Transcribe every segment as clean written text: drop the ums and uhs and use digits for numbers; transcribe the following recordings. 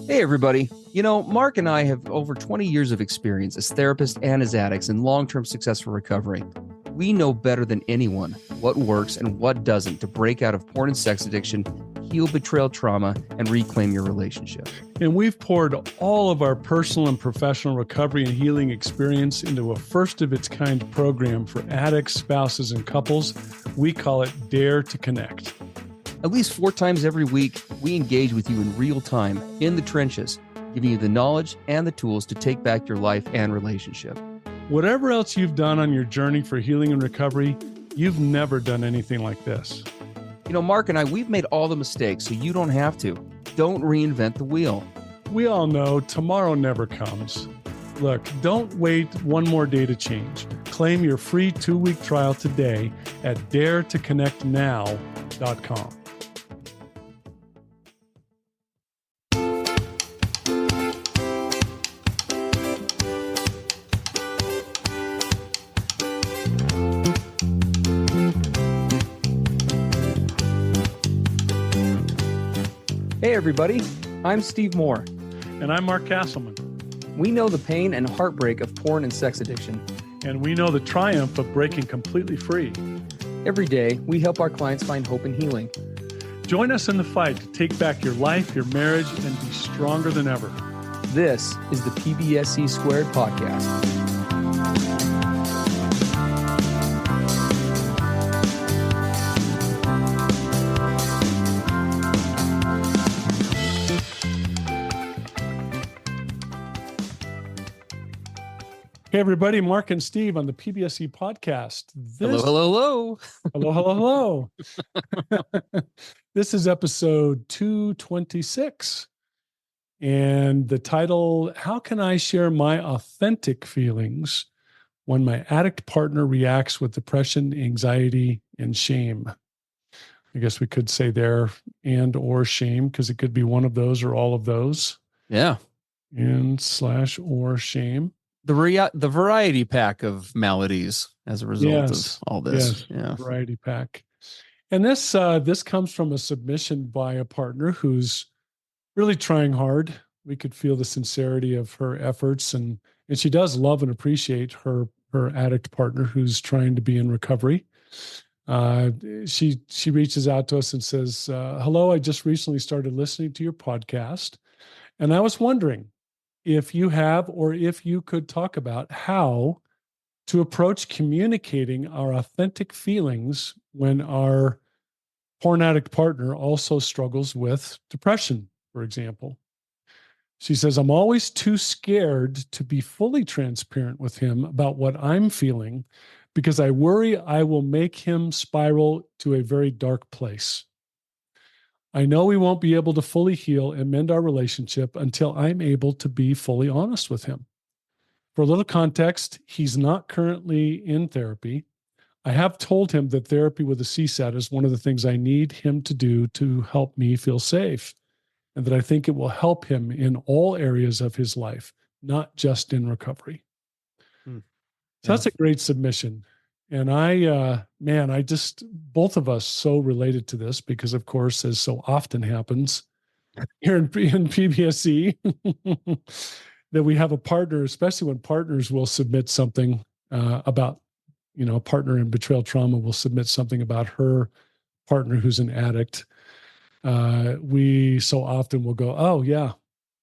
Hey, everybody. Mark and I have over 20 years of experience as therapists and as addicts in long-term successful recovery. We know better than anyone what works and what doesn't to break out of porn and sex addiction, heal betrayal trauma, and reclaim your relationship. And we've poured all of our personal and professional recovery and healing experience into a first-of-its-kind program for addicts, spouses, and couples. We call it Dare to Connect. At least 4 times every week, we engage with you in real time, in the trenches, giving you the knowledge and the tools to take back your life and relationship. Whatever else you've done on your journey for healing and recovery, you've never done anything like this. Mark and I, we've made all the mistakes, so you don't have to. Don't reinvent the wheel. We all know tomorrow never comes. Look, don't wait one more day to change. Claim your free 2-week trial today at daretoconnectnow.com. Hey everybody, I'm Steve Moore. And I'm Mark Castleman. We know the pain and heartbreak of porn and sex addiction. And we know the triumph of breaking completely free. Every day, we help our clients find hope and healing. Join us in the fight to take back your life, your marriage, and be stronger than ever. This is the PBSE Squared podcast. Hey, everybody, Mark and Steve on the PBSE podcast. Hello. Hello. This is episode 226. And the title, How Can I Share My Authentic Feelings When My Addict Partner Reacts with Depression, Anxiety, and Shame? I guess we could say there and or shame, because it could be one of those or all of those. Yeah. And / or shame. The variety pack of maladies as a result of all this. Yes, yeah. Variety pack. And this comes from a submission by a partner who's really trying hard. We could feel the sincerity of her efforts, and she does love and appreciate her addict partner who's trying to be in recovery. She reaches out to us and says, hello, I just recently started listening to your podcast, and I was wondering if you have, or if you could talk about how to approach communicating our authentic feelings when our porn addict partner also struggles with depression, for example. She says, I'm always too scared to be fully transparent with him about what I'm feeling because I worry I will make him spiral to a very dark place. I know we won't be able to fully heal and mend our relationship until I'm able to be fully honest with him. For a little context, he's not currently in therapy. I have told him that therapy with a CSAT is one of the things I need him to do to help me feel safe, and that I think it will help him in all areas of his life, not just in recovery. So that's a great submission. And both of us so related to this because, of course, as so often happens here in PBSE, that we have a partner, especially when partners will submit something about, a partner in betrayal trauma will submit something about her partner who's an addict. We so often will go, oh, yeah,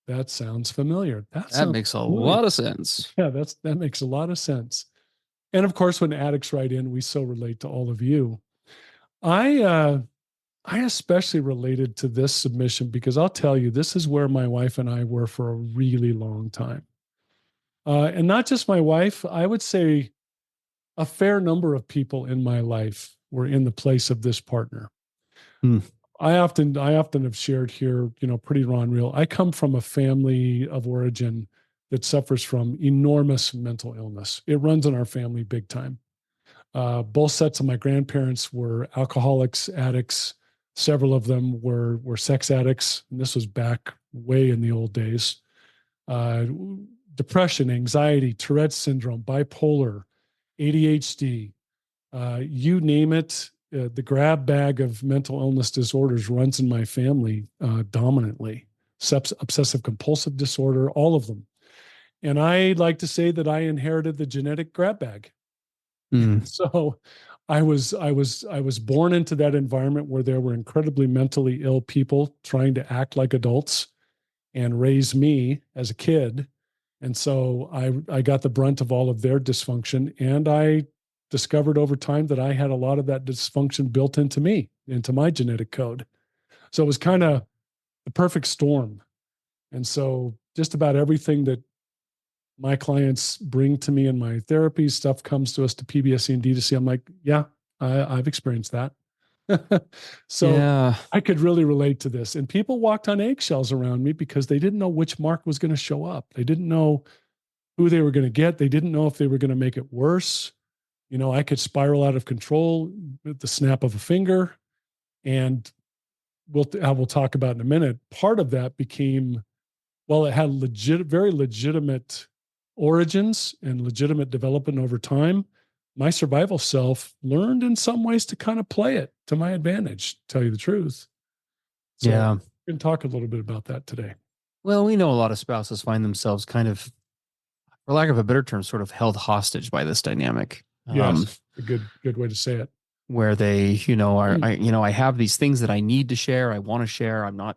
that sounds familiar. That makes a lot of sense. Yeah, that makes a lot of sense. And of course, when addicts write in, we so relate to all of you. I especially related to this submission because I'll tell you, this is where my wife and I were for a really long time. And not just my wife, I would say a fair number of people in my life were in the place of this partner. I often have shared here, pretty raw and real. I come from a family of origin that suffers from enormous mental illness. It runs in our family big time. Both sets of my grandparents were alcoholics, addicts. Several of them were sex addicts. And this was back way in the old days. Depression, anxiety, Tourette's syndrome, bipolar, ADHD, you name it. The grab bag of mental illness disorders runs in my family dominantly. obsessive compulsive disorder, all of them. And I like to say that I inherited the genetic grab bag. Mm. So I was born into that environment where there were incredibly mentally ill people trying to act like adults and raise me as a kid. And so I got the brunt of all of their dysfunction. And I discovered over time that I had a lot of that dysfunction built into me, into my genetic code. So it was kind of the perfect storm. And so just about everything that my clients bring to me in my therapy, stuff comes to us to PBSE and D2C. I'm like, yeah, I've experienced that. So Yeah. I could really relate to this. And people walked on eggshells around me because they didn't know which mark was going to show up. They didn't know who they were going to get. They didn't know if they were going to make it worse. You know, I could spiral out of control with the snap of a finger. And we'll talk about in a minute. Part of that became, well, it had very legitimate origins and legitimate development over time. My survival self learned in some ways to kind of play it to my advantage, to tell you the truth. So Yeah. we can talk a little bit about that today. Well, we know a lot of spouses find themselves kind of, for lack of a better term, sort of held hostage by this dynamic. Yes, a good way to say it. Where they, I have these things that I need to share. I want to share. I'm not,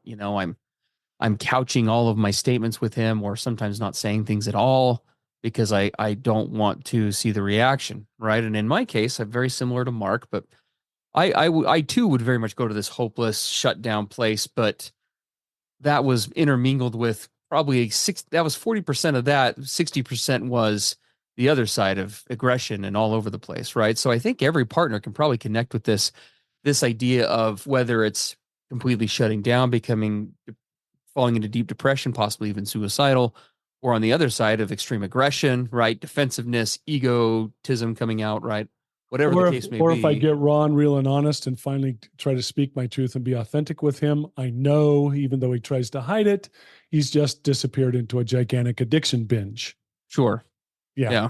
I'm couching all of my statements with him, or sometimes not saying things at all because I don't want to see the reaction. Right. And in my case, I'm very similar to Mark, but I too would very much go to this hopeless shut down place, but that was intermingled with probably that was 40% of that. 60% was the other side of aggression and all over the place. Right. So I think every partner can probably connect with this idea of whether it's completely shutting down, falling into deep depression, possibly even suicidal, or on the other side of extreme aggression, right? Defensiveness, egotism coming out, right? Whatever the case may be. Or if I get raw and real and honest and finally try to speak my truth and be authentic with him, I know, even though he tries to hide it, he's just disappeared into a gigantic addiction binge. Sure. Yeah.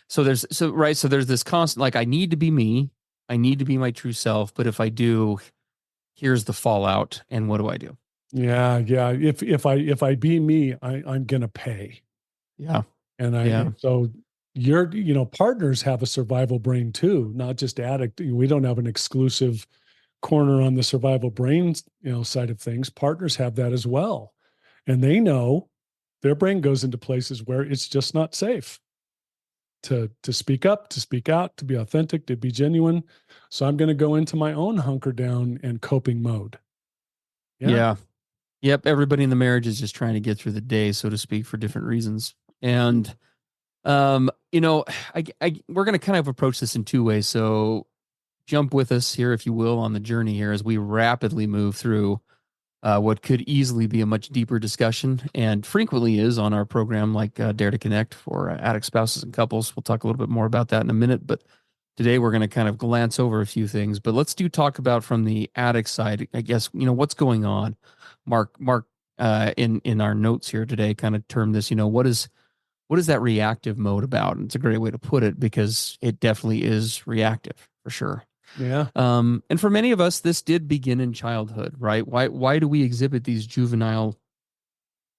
So there's this constant, like, I need to be me. I need to be my true self. But if I do, here's the fallout. And what do I do? Yeah. If I be me, I'm gonna pay. Yeah. So partners have a survival brain too, not just addict. We don't have an exclusive corner on the survival brain, side of things. Partners have that as well. And they know their brain goes into places where it's just not safe to speak up, to speak out, to be authentic, to be genuine. So I'm going to go into my own hunker down and coping mode. Yeah. Yep. Everybody in the marriage is just trying to get through the day, so to speak, for different reasons. And, we're going to kind of approach this in two ways. So jump with us here, if you will, on the journey here as we rapidly move through what could easily be a much deeper discussion, and frequently is on our program, like Dare to Connect for addict spouses and couples. We'll talk a little bit more about that in a minute, but today we're going to kind of glance over a few things. But let's talk about from the addict side, I guess, what's going on. Mark, in our notes here today, kind of termed this, what is that reactive mode about? And it's a great way to put it, because it definitely is reactive for sure. Yeah. And for many of us, this did begin in childhood, right? Why do we exhibit these juvenile?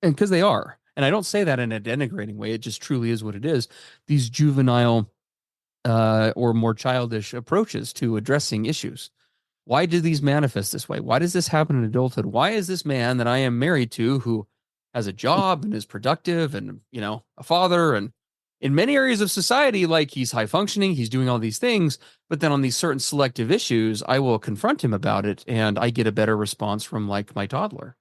And because they are, and I don't say that in a denigrating way. It just truly is what it is. These juvenile or more childish approaches to addressing issues. Why do these manifest this way? Why does this happen in adulthood? Why is this man that I am married to, who has a job and is productive and, a father, and in many areas of society, like, he's high functioning, he's doing all these things, but then on these certain selective issues, I will confront him about it and I get a better response from, like, my toddler.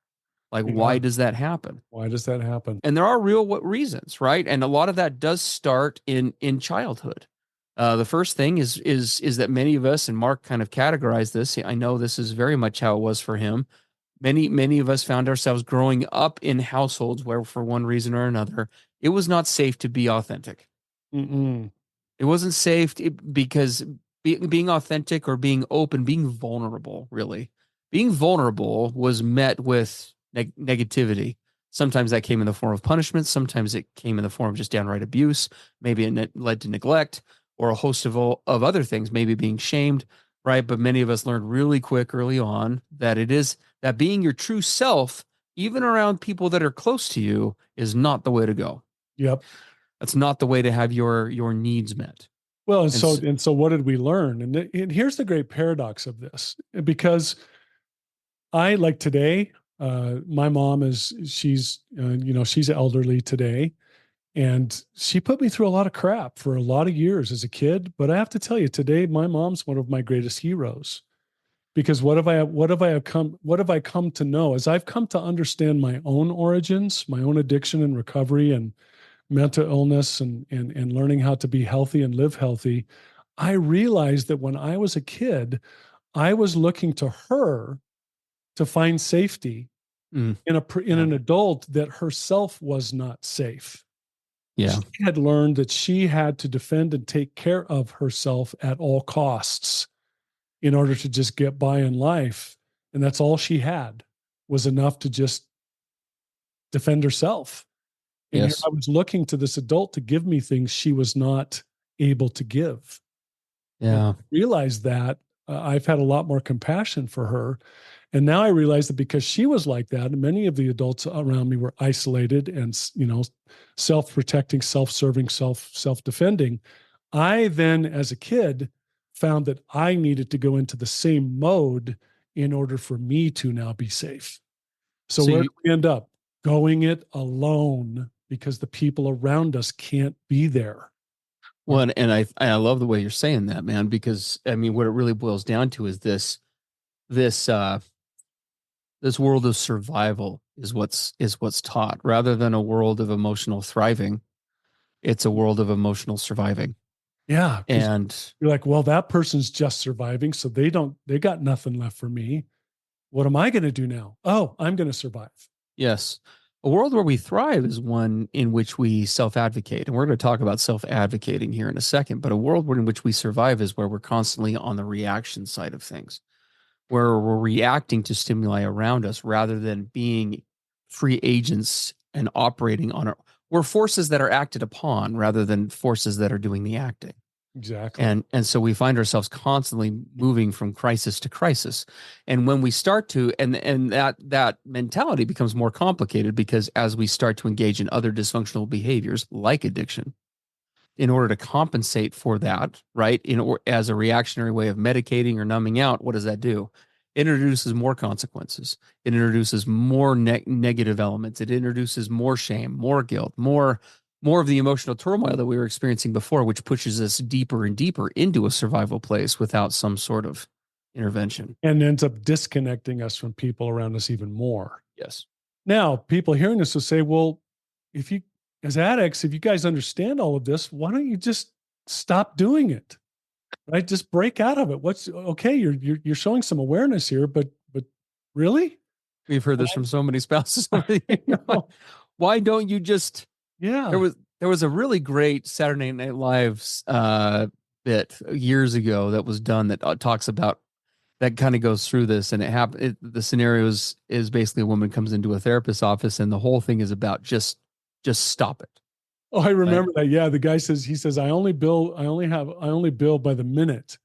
Like, why does that happen? Why does that happen? And there are real reasons, right? And a lot of that does start in childhood. The first thing is that many of us, and Mark kind of categorized this, I know this is very much how it was for him. Many of us found ourselves growing up in households where, for one reason or another, it was not safe to be authentic. Mm-mm. It wasn't safe because being authentic or being open, being vulnerable, really, being vulnerable was met with negativity. Sometimes that came in the form of punishment. Sometimes it came in the form of just downright abuse. Maybe it led to neglect or a host of other things, maybe being shamed, right? But many of us learned really quick early on that it is that being your true self even around people that are close to you, is not the way to go. Yep. That's not the way to have your needs met. Well, And so, and so what did we learn? And here's the great paradox of this, because I, like today, my mom she's elderly today, and she put me through a lot of crap for a lot of years as a kid. But I have to tell you, today, my mom's one of my greatest heroes, because what have I come to know as I've come to understand my own origins, my own addiction and recovery and mental illness, and learning how to be healthy and live healthy. I realized that when I was a kid, I was looking to her to find safety mm, in an adult that herself was not safe. yeah, She had learned that she had to defend and take care of herself at all costs in order to just get by in life. And that's all she had, was enough to just defend herself. And here yes, I was looking to this adult to give me things she was not able to give. And yeah, I realized that I've had a lot more compassion for her. And now I realize that because she was like that, and many of the adults around me were isolated and, self-protecting, self-serving, self-defending. I then, as a kid, found that I needed to go into the same mode in order for me to now be safe. So so where you do we end up? Going it alone because the people around us can't be there. well, and I love the way you're saying that, man, because I mean, what it really boils down to is this this world of survival is what's taught, rather than a world of emotional thriving. It's a world of emotional surviving. Yeah, because And you're like, well, that person's just surviving, so they got nothing left for me. What am I going to do now? Oh, I'm going to survive. yes, a world where we thrive is one in which we self-advocate. And we're going to talk about self-advocating here in a second, but a world in which we survive is where we're constantly on the reaction side of things, where we're reacting to stimuli around us rather than being free agents and operating on our, we're forces that are acted upon rather than forces that are doing the acting. Exactly. And so we find ourselves constantly moving from crisis to crisis. And when we start to, and that mentality becomes more complicated, because as we start to engage in other dysfunctional behaviors like addiction, in order to compensate for that, right? As a reactionary way of medicating or numbing out, what does that do? It introduces more consequences. It introduces more negative elements. It introduces more shame, more guilt, more of the emotional turmoil that we were experiencing before, which pushes us deeper and deeper into a survival place without some sort of intervention. And ends up disconnecting us from people around us even more. Yes. Now, people hearing this will say, well, if you, as addicts, if you guys understand all of this, why don't you just stop doing it? Right? Just break out of it. What's okay? You're showing some awareness here, but really? We've heard this from so many spouses. No. Why don't you just Yeah. there was a really great Saturday Night Live's bit years ago that was done that talks about, that kind of goes through this, and it happened. The scenario is basically a woman comes into a therapist's office, and the whole thing is about just stop it. Oh, I Right? remember that. Yeah, the guy says, I only bill by the minute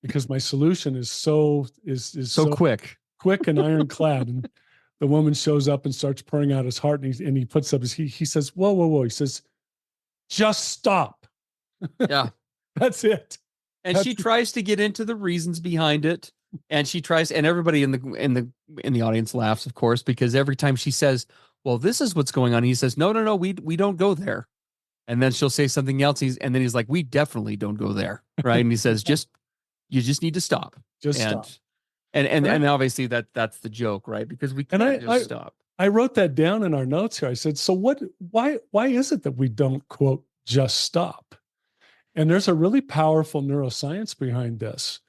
because my solution is So so quick. quick and ironclad. And the woman shows up and starts pouring out his heart, and he puts up he says, whoa, whoa, whoa. He says, just stop. Yeah. That's it. And she tries to get into the reasons behind it, and she tries, and everybody in the audience laughs, of course, because every time she says, well, this is what's going on, he says, no, no, no, we don't go there. And then she'll say something else. And then he's like, we definitely don't go there. Right. And he says, you just need to stop. Just and stop. and obviously that's the joke, right? Because we can't just stop. I wrote that down in our notes here. I said, so why is it that we don't, quote, just stop? And there's a really powerful neuroscience behind this.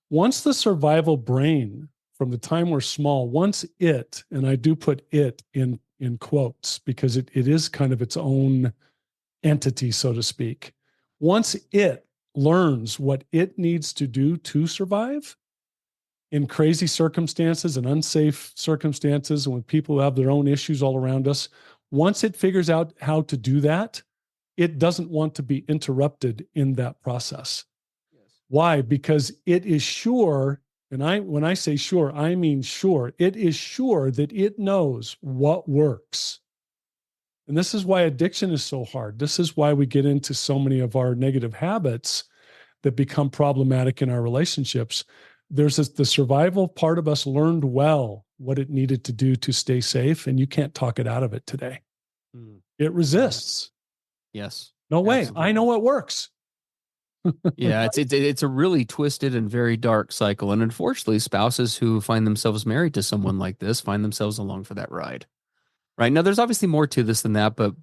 Once the survival brain, from the time we're small, once it, and I do put it in quotes because it is kind of its own entity, so to speak. Once it learns what it needs to do to survive in crazy circumstances and unsafe circumstances, and with people who have their own issues all around us, once it figures out how to do that, it doesn't want to be interrupted in that process. Yes. Why? Because it is sure And when I say sure, I mean sure. It is sure that it knows what works. And this is why addiction is so hard. This is why we get into so many of our negative habits that become problematic in our relationships. The survival part of us learned well what it needed to do to stay safe, and you can't talk it out of it today. It resists. Yes. No way. Absolutely. I know what works. Yeah, it's a really twisted and very dark cycle. And unfortunately, spouses who find themselves married to someone like this find themselves along for that ride. Right now, there's obviously more to this than that, but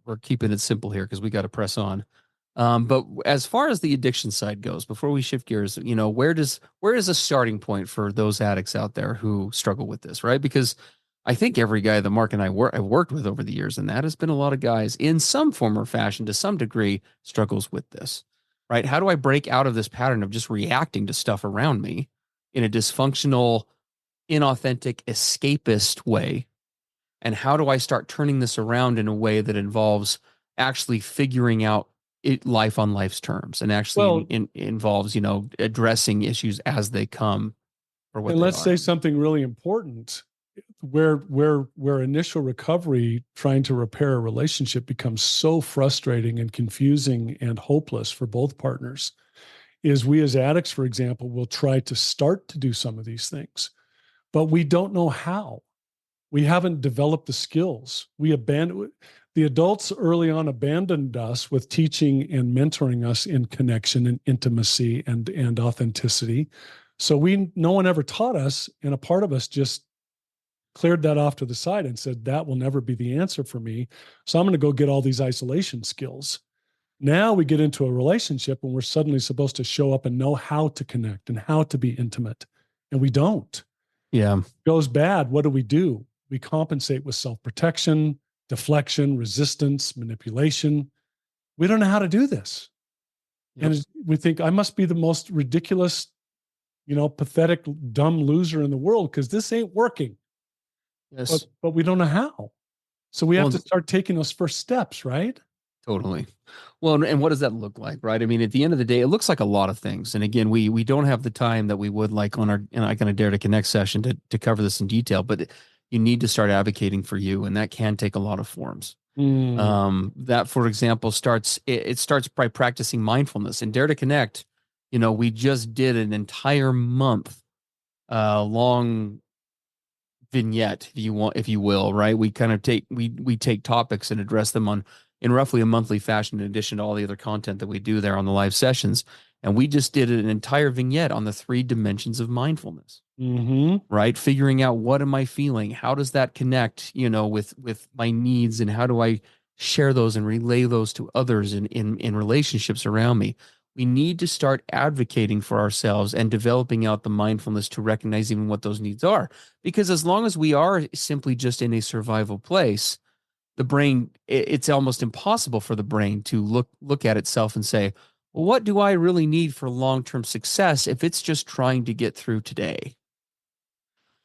we're keeping it simple here because we got to press on. But as far as the addiction side goes, before we shift gears, where is a starting point for those addicts out there who struggle with this, right? Because I think every guy that Mark and I have worked with over the years, and that has been a lot of guys in some form or fashion, to some degree, struggles with this, right? How do I break out of this pattern of just reacting to stuff around me in a dysfunctional, inauthentic, escapist way? And how do I start turning this around in a way that involves actually figuring out life on life's terms, and actually involves, addressing issues as they come for what and they let's are? say something really important. Where initial recovery, trying to repair a relationship, becomes so frustrating and confusing and hopeless for both partners, is we as addicts, for example, will try to start to do some of these things, but we don't know how. We haven't developed the skills. The adults early on abandoned us with teaching and mentoring us in connection and intimacy and authenticity. So no one ever taught us, and a part of us just cleared that off to the side and said, that will never be the answer for me. So I'm going to go get all these isolation skills. Now we get into a relationship and we're suddenly supposed to show up and know how to connect and how to be intimate. And we don't. Yeah. It goes bad. What do? We compensate with self-protection, deflection, resistance, manipulation. We don't know how to do this. Yep. And we think I must be the most ridiculous, pathetic, dumb loser in the world because this ain't working. Yes. But we don't know how. So we have to start taking those first steps, right? Totally. Well, and what does that look like, right? I mean, at the end of the day, it looks like a lot of things. And again, we don't have the time that we would like on our kind of Dare to Connect session to cover this in detail, but you need to start advocating for you, and that can take a lot of forms. That, for example, starts by practicing mindfulness. And Dare to Connect, we just did an entire month long vignette, if you will, right? We kind of take topics and address them in roughly a monthly fashion, in addition to all the other content that we do there on the live sessions. And we just did an entire vignette on the 3 dimensions of mindfulness, right? Figuring out, what am I feeling? How does that connect, with my needs, and how do I share those and relay those to others in relationships around me? We need to start advocating for ourselves and developing out the mindfulness to recognize even what those needs are. Because as long as we are simply just in a survival place, the brain, it's almost impossible for the brain to look at itself and say, well, what do I really need for long-term success if it's just trying to get through today?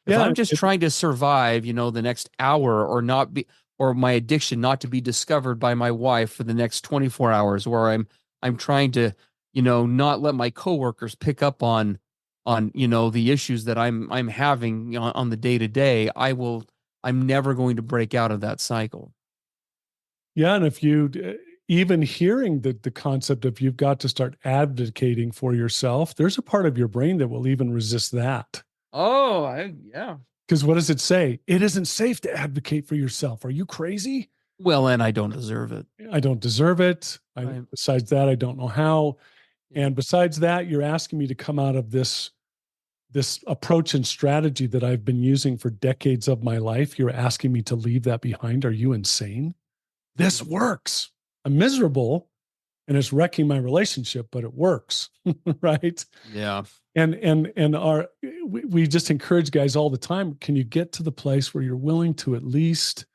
If I'm just trying to survive, the next hour, or my addiction not to be discovered by my wife for the next 24 hours, or I'm trying to, not let my coworkers pick up on the issues that I'm having on the day to day, I'm never going to break out of that cycle. Yeah. And if you, even hearing the concept of you've got to start advocating for yourself, there's a part of your brain that will even resist that. Oh, yeah. Because what does it say? It isn't safe to advocate for yourself. Are you crazy? Well, and I don't deserve it. I don't deserve it. Right. Besides that, I don't know how. Yeah. And besides that, you're asking me to come out of this approach and strategy that I've been using for decades of my life. You're asking me to leave that behind. Are you insane? This works. I'm miserable and it's wrecking my relationship, but it works. Right. Yeah. And we just encourage guys all the time. Can you get to the place where you're willing to at least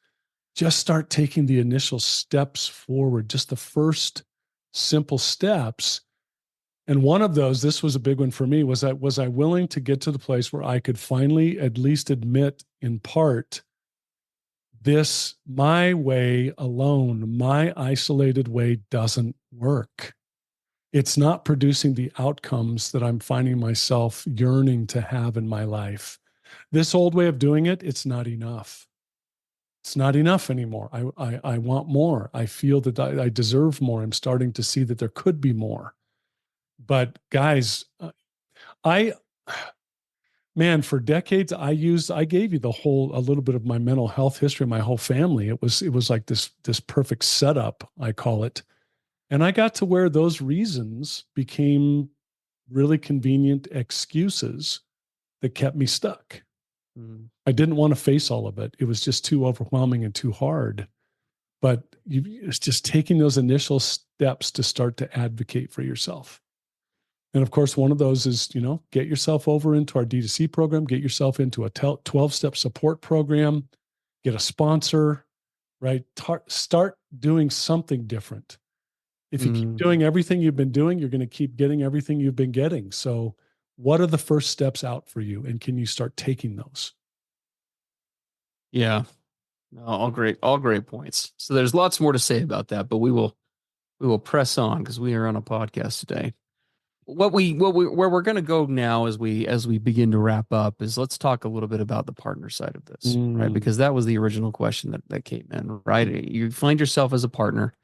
just start taking the initial steps forward, just the first simple steps? And one of those, this was a big one for me, was I willing to get to the place where I could finally at least admit in part, this, my way alone, my isolated way doesn't work. It's not producing the outcomes that I'm finding myself yearning to have in my life. This old way of doing it, it's not enough. It's not enough anymore. I want more. I feel that I deserve more. I'm starting to see that there could be more. But guys, I man, for decades I gave you a little bit of my mental health history, my whole family. It was like this perfect setup, I call it. And I got to where those reasons became really convenient excuses that kept me stuck. Mm. I didn't want to face all of it. It was just too overwhelming and too hard. But it's just taking those initial steps to start to advocate for yourself. And of course, one of those is, get yourself over into our D2C program, get yourself into a 12-step support program, get a sponsor, right? Start doing something different. If you keep doing everything you've been doing, you're going to keep getting everything you've been getting. So what are the first steps out for you? And can you start taking those? Yeah. No, all great points. So there's lots more to say about that, but we will press on because we are on a podcast today. Where we're going to go now as we begin to wrap up is let's talk a little bit about the partner side of this, right? Because that was the original question that came in, right? You find yourself as a partner.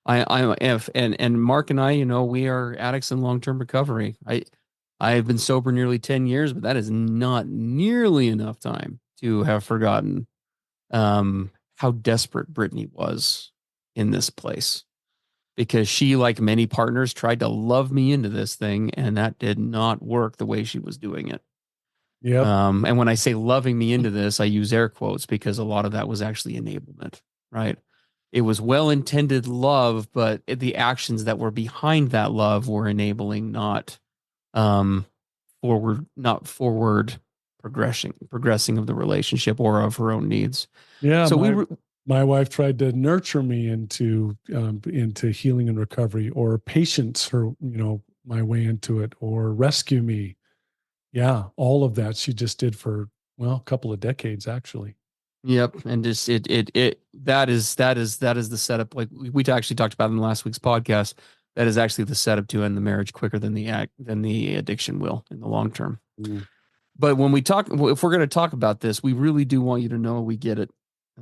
And Mark and I, we are addicts in long-term recovery. I've been sober nearly 10 years, but that is not nearly enough time to have forgotten how desperate Brittany was in this place, because she, like many partners, tried to love me into this thing, and that did not work the way she was doing it. Yep. And when I say loving me into this, I use air quotes because a lot of that was actually enablement, right? It was well-intended love, but the actions that were behind that love were enabling, not forward progressing of the relationship or of her own needs. Yeah. So my wife tried to nurture me into healing and recovery, or patience my way into it, or rescue me. Yeah. All of that she just did for, a couple of decades, actually. Yep, and just that is the setup. Like we actually talked about in last week's podcast. That is actually the setup to end the marriage quicker than the addiction will in the long term. But when if we're going to talk about this, we really do want you to know we get it.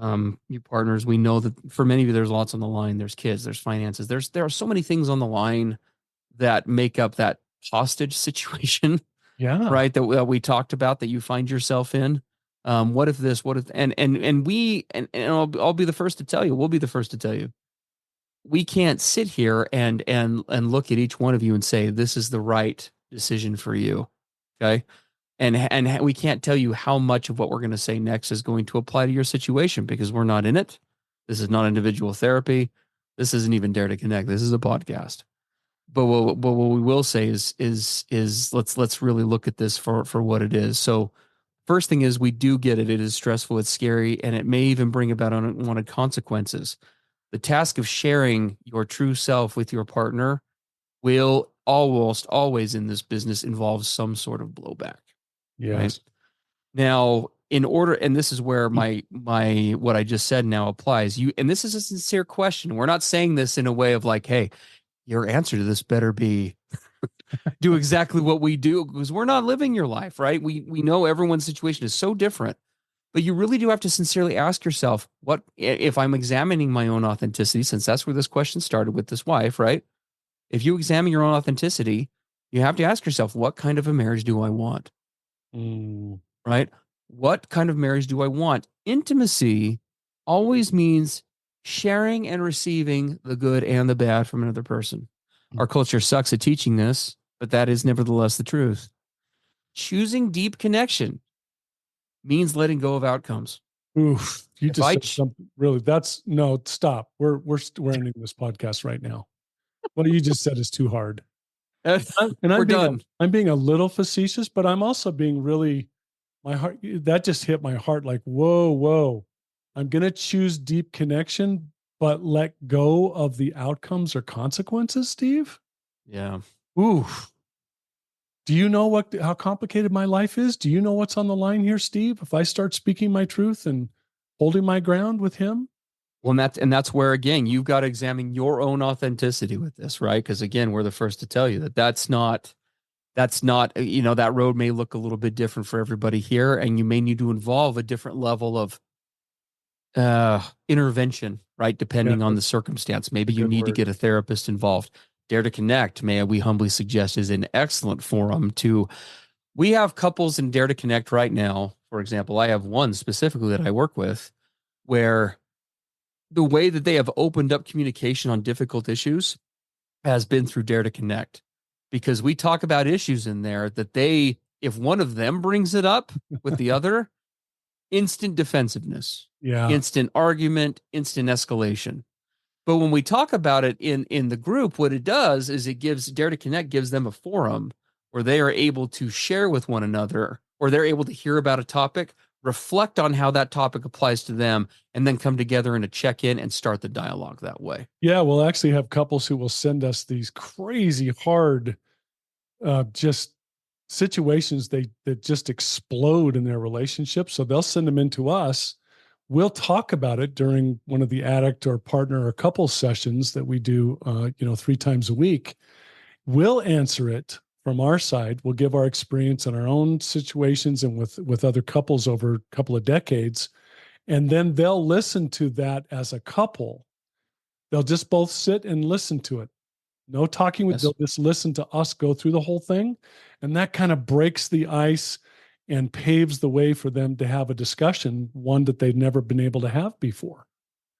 You partners, we know that for many of you, there's lots on the line. There's kids, there's finances, there are so many things on the line that make up that hostage situation. Yeah. Right. That we talked about, that you find yourself in. What if this, what if, and I'll be the first to tell you, we'll be the first to tell you, we can't sit here and look at each one of you and say, this is the right decision for you. Okay. And we can't tell you how much of what we're going to say next is going to apply to your situation, because we're not in it. This is not individual therapy. This isn't even Dare to Connect. This is a podcast. But what we will say is let's really look at this for what it is. So first thing is, we do get it. It is stressful. It's scary, and it may even bring about unwanted consequences. The task of sharing your true self with your partner will almost always in this business involve some sort of blowback. Yes. Right? Now, in order, and this is where my what I just said now applies. And this is a sincere question. We're not saying this in a way of like, hey, your answer to this better be do exactly what we do, because we're not living your life, right? We know everyone's situation is so different, but you really do have to sincerely ask yourself, what if I'm examining my own authenticity, since that's where this question started with this wife, right? If you examine your own authenticity, you have to ask yourself, what kind of a marriage do I want? Right? What kind of marriage do I want? Intimacy always means sharing and receiving the good and the bad from another person. Our culture sucks at teaching this, but that is nevertheless the truth. Choosing deep connection means letting go of outcomes. Oof, you just said something really, stop. We're ending this podcast right now. What you just said is too hard. We're done. I'm being a little facetious, but I'm also being really, my heart, that just hit my heart like, whoa. I'm going to choose deep connection, but let go of the outcomes or consequences, Steve? Yeah. Oof. Do you know how complicated my life is? Do you know what's on the line here, Steve? If I start speaking my truth and holding my ground with him? Well, and that's where, again, you've got to examine your own authenticity with this, right? Because again, we're the first to tell you that that's not, that road may look a little bit different for everybody here, and you may need to involve a different level of intervention, right? Yeah, Depending on the that's circumstance. a Maybe you good need to word. get a therapist involved. Dare to Connect, may we humbly suggest, is an excellent forum to. We have couples in Dare to Connect right now. For example, I have one specifically that I work with where the way that they have opened up communication on difficult issues has been through Dare to Connect, because we talk about issues in there that if one of them brings it up with the other, instant defensiveness, Yeah. instant argument, instant escalation. But when we talk about it in the group, what it does is it gives Dare to Connect gives them a forum where they are able to share with one another, or they're able to hear about a topic, reflect on how that topic applies to them, and then come together in a check-in and start the dialogue that way. Yeah, we'll actually have couples who will send us these crazy hard, just situations that just explode in their relationship. So they'll send them into us. We'll talk about it during one of the addict or partner or couple sessions that we do, 3 times a week. We'll answer it from our side. We'll give our experience in our own situations and with other couples over a couple of decades, and then they'll listen to that as a couple. They'll just both sit and listen to it. No talking with, Yes. they'll just listen to us go through the whole thing. And that kind of breaks the ice and paves the way for them to have a discussion, one that they've never been able to have before.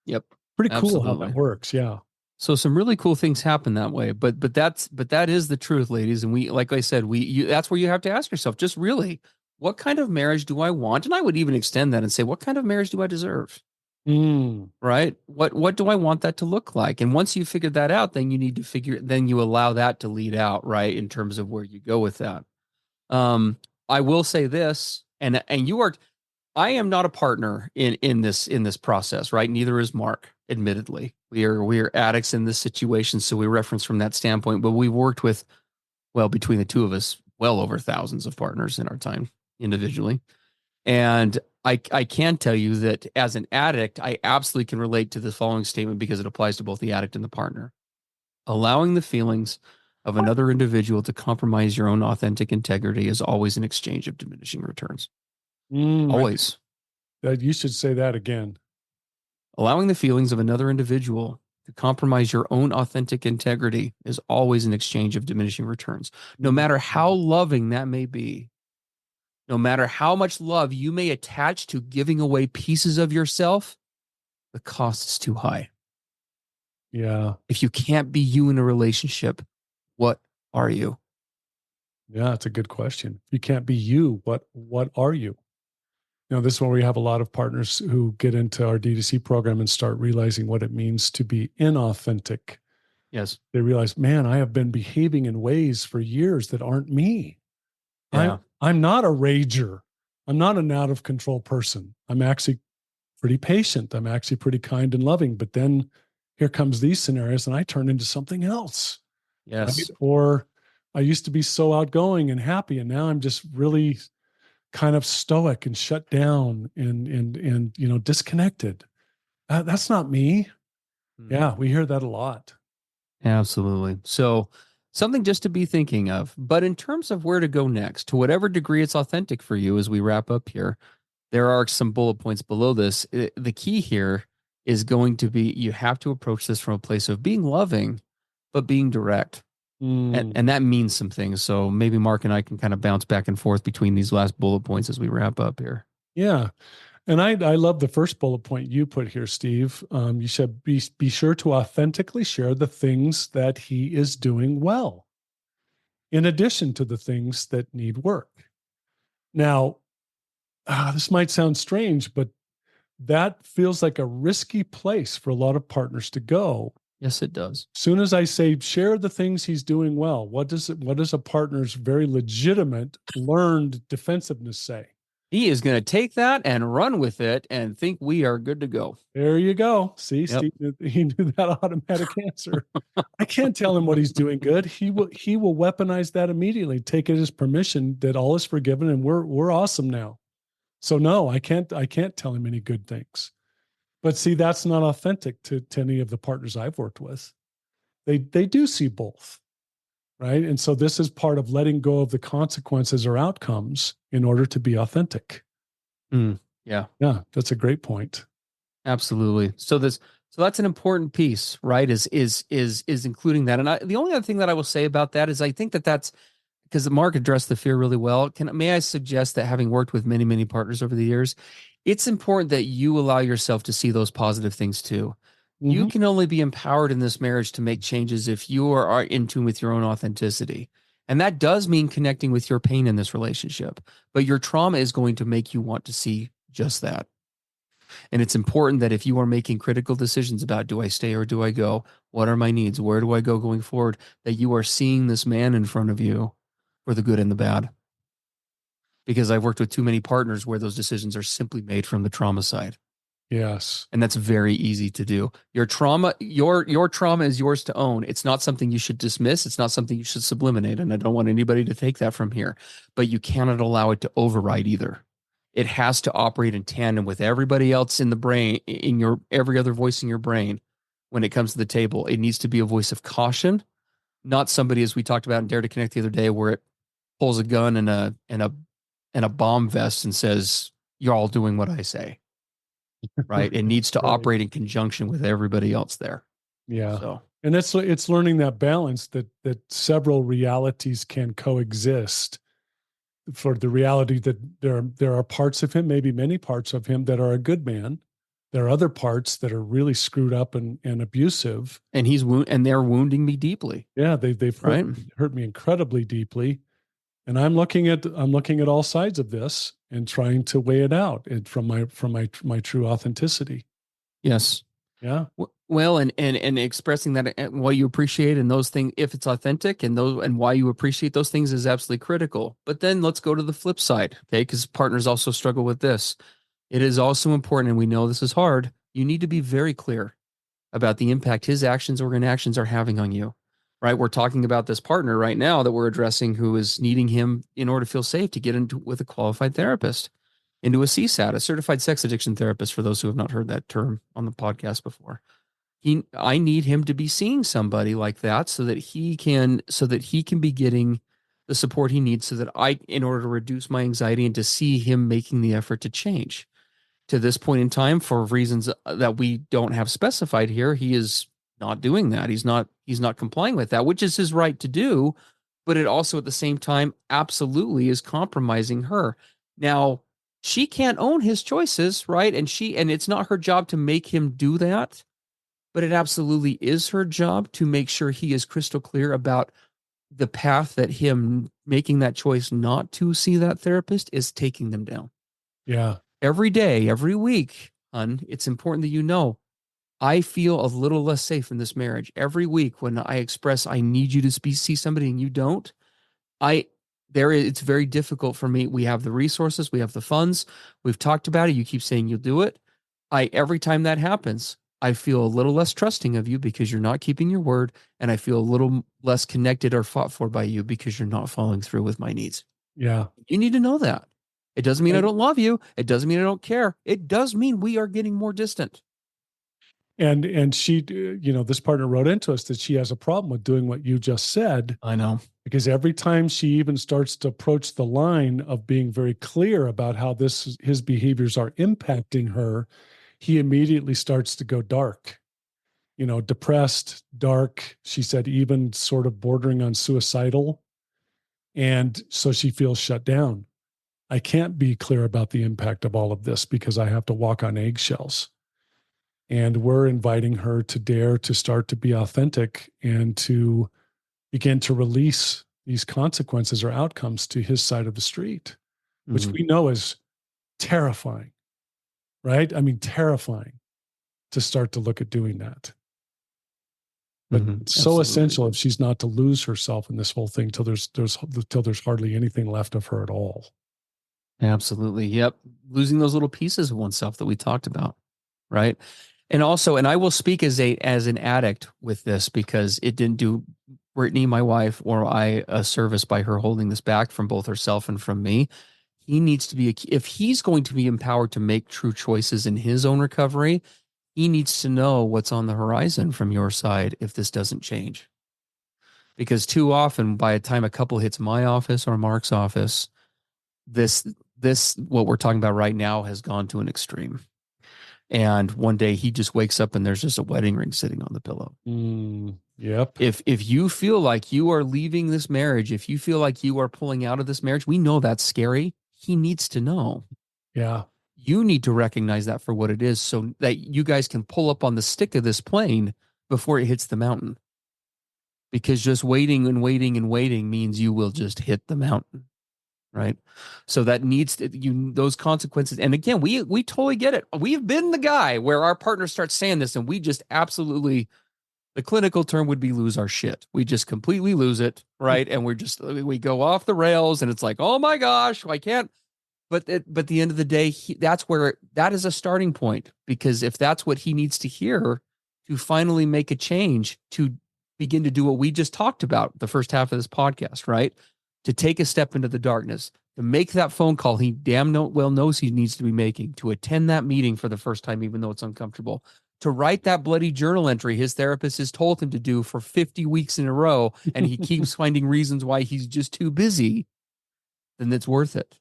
Yep. Pretty cool how Absolutely. that works. Yeah. So some really cool things happen that way, but that is the truth, ladies. And like I said, that's where you have to ask yourself, just really, what kind of marriage do I want? And I would even extend that and say, what kind of marriage do I deserve? Mm. Right? What do I want that to look like? And once you figured that out, then you allow that to lead out, right, in terms of where you go with that. I will say this, and I am not a partner in this process, right? Neither is Mark, admittedly. We are addicts in this situation, so we reference from that standpoint, but we've worked with, well, between the two of us, well over thousands of partners in our time individually. And I can tell you that as an addict, I absolutely can relate to the following statement because it applies to both the addict and the partner. Allowing the feelings of another individual to compromise your own authentic integrity is always an exchange of diminishing returns. Always. You should say that again. Allowing the feelings of another individual to compromise your own authentic integrity is always an exchange of diminishing returns. No matter how loving that may be, no matter how much love you may attach to giving away pieces of yourself, the cost is too high. Yeah. If you can't be you in a relationship, what are you? Yeah, it's a good question. If you can't be you, what are you? This is where we have a lot of partners who get into our D2C program and start realizing what it means to be inauthentic. Yes. They realize, man, I have been behaving in ways for years that aren't me. Yeah. I'm not a rager. I'm not an out of control person. I'm actually pretty patient. I'm actually pretty kind and loving. But then here comes these scenarios and I turn into something else. Yes. Right? Or I used to be so outgoing and happy, and now I'm just really kind of stoic and shut down and disconnected. That's not me. Yeah, we hear that a lot. Absolutely. So something just to be thinking of. But in terms of where to go next, to whatever degree it's authentic for you as we wrap up here, there are some bullet points below this. The key here is going to be you have to approach this from a place of being loving, but being direct. And that means some things. So maybe Mark and I can kind of bounce back and forth between these last bullet points as we wrap up here. Yeah. And I love the first bullet point you put here, Steve. You said be sure to authentically share the things that he is doing well, in addition to the things that need work. Now, this might sound strange, but that feels like a risky place for a lot of partners to go. Yes, it does. Soon as I say share the things he's doing well, what does a partner's very legitimate learned defensiveness say? He is going to take that and run with it and think we are good to go. There you go. See, Yep. Steve, he knew that automatic answer. I can't tell him what he's doing good. He will weaponize that immediately, take it as permission that all is forgiven and we're awesome now. So no, I can't tell him any good things. But see, that's not authentic to any of the partners I've worked with. They do see both, right? And so this is part of letting go of the consequences or outcomes in order to be authentic. Yeah. Yeah, that's a great point. Absolutely. So that's an important piece, right? Is including that. And the only other thing that I will say about that is I think that's because Mark addressed the fear really well. May I suggest that, having worked with many, many partners over the years, it's important that you allow yourself to see those positive things too. You can only be empowered in this marriage to make changes if you are in tune with your own authenticity. And that does mean connecting with your pain in this relationship. But your trauma is going to make you want to see just that. And it's important that if you are making critical decisions about, do I stay or do I go? What are my needs? Where do I go going forward? That you are seeing this man in front of you for the good and the bad. Because I've worked with too many partners where those decisions are simply made from the trauma side. Yes. And that's very easy to do. Your trauma is yours to own. It's not something you should dismiss. It's not something you should subliminate. And I don't want anybody to take that from here. But you cannot allow it to override either. It has to operate in tandem with everybody else in the brain, in your every other voice in your brain when it comes to the table. It needs to be a voice of caution, not somebody, as we talked about in Dare to Connect the other day, where it pulls a gun and a bomb vest and says, "You're all doing what I say." Right? It needs to Right. operate in conjunction with everybody else there. Yeah. So, And it's learning that balance that several realities can coexist. For the reality that there are parts of him, maybe many parts of him, that are a good man. There are other parts that are really screwed up and abusive. and they're wounding me deeply. Yeah, they've Right. hurt me incredibly deeply. And I'm looking at all sides of this and trying to weigh it out from my true authenticity. Yes. Yeah. Well, and expressing that what you appreciate and those things, if it's authentic, and why you appreciate those things is absolutely critical. But then let's go to the flip side, okay? Because partners also struggle with this. It is also important, and we know this is hard. You need to be very clear about the impact his actions or inactions are having on you, right? We're talking about this partner right now that we're addressing who is needing him in order to feel safe to get into with a qualified therapist, into a CSAT, a certified sex addiction therapist, for those who have not heard that term on the podcast before. I need him to be seeing somebody like that so that he can be getting the support he needs, so that in order to reduce my anxiety and to see him making the effort to change. To this point in time, for reasons that we don't have specified here, he is not doing that. He's not complying with that, which is his right to do, but it also at the same time absolutely is compromising her. Now, she can't own his choices, right? And it's not her job to make him do that. But it absolutely is her job to make sure he is crystal clear about the path that him making that choice not to see that therapist is taking them down. Yeah. Every day, every week, hon, it's important that you know, I feel a little less safe in this marriage. Every week when I express I need you to see somebody and you don't, it's very difficult for me. We have the resources, we have the funds, we've talked about it. You keep saying you'll do it. Every time that happens, I feel a little less trusting of you because you're not keeping your word. And I feel a little less connected or fought for by you because you're not following through with my needs. Yeah. You need to know that. It doesn't mean I don't love you. It doesn't mean I don't care. It does mean we are getting more distant. And she, this partner wrote into us that she has a problem with doing what you just said. I know. Because every time she even starts to approach the line of being very clear about how his behaviors are impacting her, he immediately starts to go dark, depressed, dark. She said even sort of bordering on suicidal. And so she feels shut down. I can't be clear about the impact of all of this because I have to walk on eggshells. And we're inviting her to dare to start to be authentic and to begin to release these consequences or outcomes to his side of the street, which we know is terrifying, right? I mean, terrifying to start to look at doing that. But it's so essential if she's not to lose herself in this whole thing till there's hardly anything left of her at all. Absolutely. Yep. Losing those little pieces of oneself that we talked about. Right. And also, and I will speak as an addict with this because it didn't do Brittany, my wife, or I a service by her holding this back from both herself and from me. He needs to be, if he's going to be empowered to make true choices in his own recovery, he needs to know what's on the horizon from your side if this doesn't change. Because too often, by the time a couple hits my office or Mark's office, this what we're talking about right now has gone to an extreme. And one day he just wakes up and there's just a wedding ring sitting on the pillow. Yep. If you feel like you are leaving this marriage, if you feel like you are pulling out of this marriage, we know that's scary. He needs to know. Yeah. You need to recognize that for what it is so that you guys can pull up on the stick of this plane before it hits the mountain. Because just waiting and waiting and waiting means you will just hit the mountain. Right. So that needs to, those consequences. And again, we totally get it. We've been the guy where our partner starts saying this and we just absolutely, the clinical term would be lose our shit. We just completely lose it. Right. And we go off the rails and it's like, oh my gosh, I can't. But at the end of the day, that is a starting point, because if that's what he needs to hear to finally make a change, to begin to do what we just talked about the first half of this podcast, right? To take a step into the darkness, to make that phone call he well knows he needs to be making, to attend that meeting for the first time, even though it's uncomfortable, to write that bloody journal entry his therapist has told him to do for 50 weeks in a row, and he keeps finding reasons why he's just too busy, then it's worth it.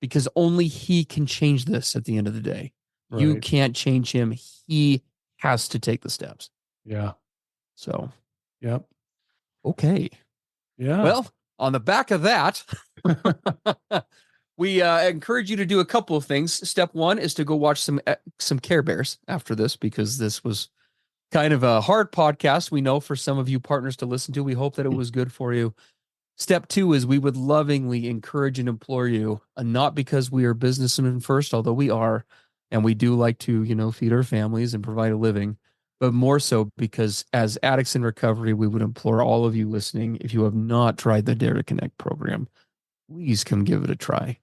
Because only he can change this at the end of the day. Right. You can't change him. He has to take the steps. Yeah. So, yep. Okay. Yeah. Well, on the back of that, we encourage you to do a couple of things. Step one is to go watch some Care Bears after this, because this was kind of a hard podcast, we know, for some of you partners to listen to. We hope that it was good for you. Step two is we would lovingly encourage and implore you, not because we are businessmen first, although we are, and we do like to, feed our families and provide a living, but more so because as addicts in recovery, we would implore all of you listening, if you have not tried the Dare to Connect program, please come give it a try.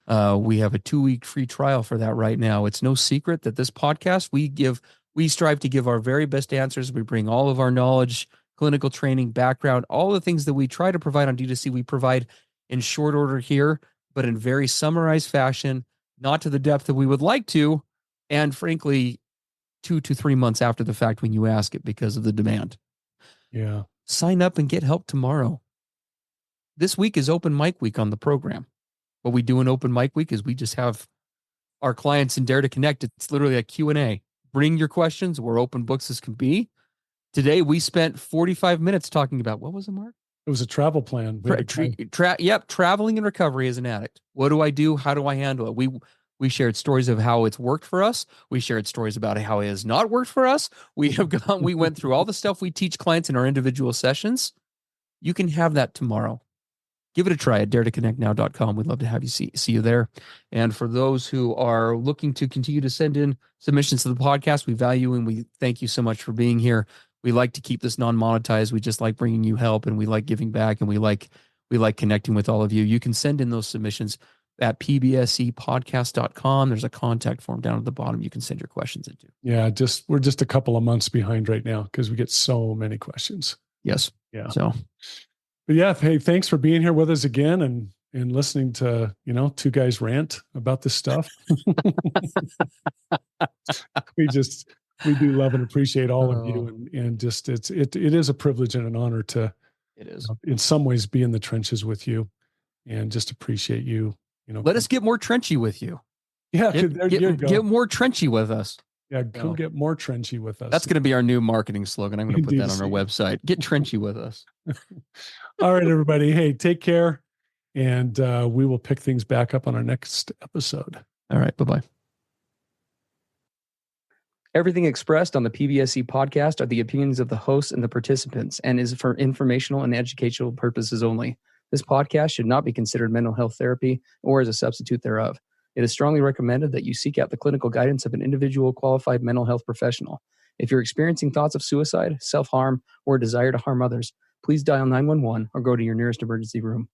We have a 2-week free trial for that right now. It's no secret that this podcast, we strive to give our very best answers. We bring all of our knowledge, clinical training, background, all the things that we try to provide on D2C, we provide in short order here, but in very summarized fashion, not to the depth that we would like to, and frankly, 2 to 3 months after the fact when you ask it because of the demand. Yeah. Sign up and get help tomorrow. This week is open mic week on the program. What we do in open mic week is we just have our clients in Dare to Connect. It's literally a Q&A. Bring your questions. We're open books as can be. Today, we spent 45 minutes talking about, what was it, Mark? It was a travel plan. Traveling in recovery as an addict. What do I do? How do I handle it? We shared stories of how it's worked for us. We shared stories about how it has not worked for us. We went through all the stuff we teach clients in our individual sessions. You can have that tomorrow. Give it a try at daretoconnectnow.com. We'd love to have you see you there. And for those who are looking to continue to send in submissions to the podcast, we value and we thank you so much for being here. We like to keep this non-monetized. We just like bringing you help, and we like giving back, and we like connecting with all of you. You can send in those submissions at pbsepodcast.com. There's a contact form down at the bottom you can send your questions into. Yeah, we're just a couple of months behind right now because we get so many questions. Yes. Yeah. So, but yeah, hey, thanks for being here with us again and listening to, two guys rant about this stuff. We do love and appreciate all of you, and just it is a privilege and an honor to, it is, in some ways, be in the trenches with you, and just appreciate you. Let us get more trenchy with you. Yeah, get more trenchy with us. Yeah, come get more trenchy with us. That's going to be our new marketing slogan. I'm going to put that on our website. Get trenchy with us. All right, everybody. Hey, take care, and we will pick things back up on our next episode. All right, bye-bye. Everything expressed on the PBSE podcast are the opinions of the hosts and the participants, and is for informational and educational purposes only. This podcast should not be considered mental health therapy or as a substitute thereof. It is strongly recommended that you seek out the clinical guidance of an individual qualified mental health professional. If you're experiencing thoughts of suicide, self-harm, or a desire to harm others, please dial 911 or go to your nearest emergency room.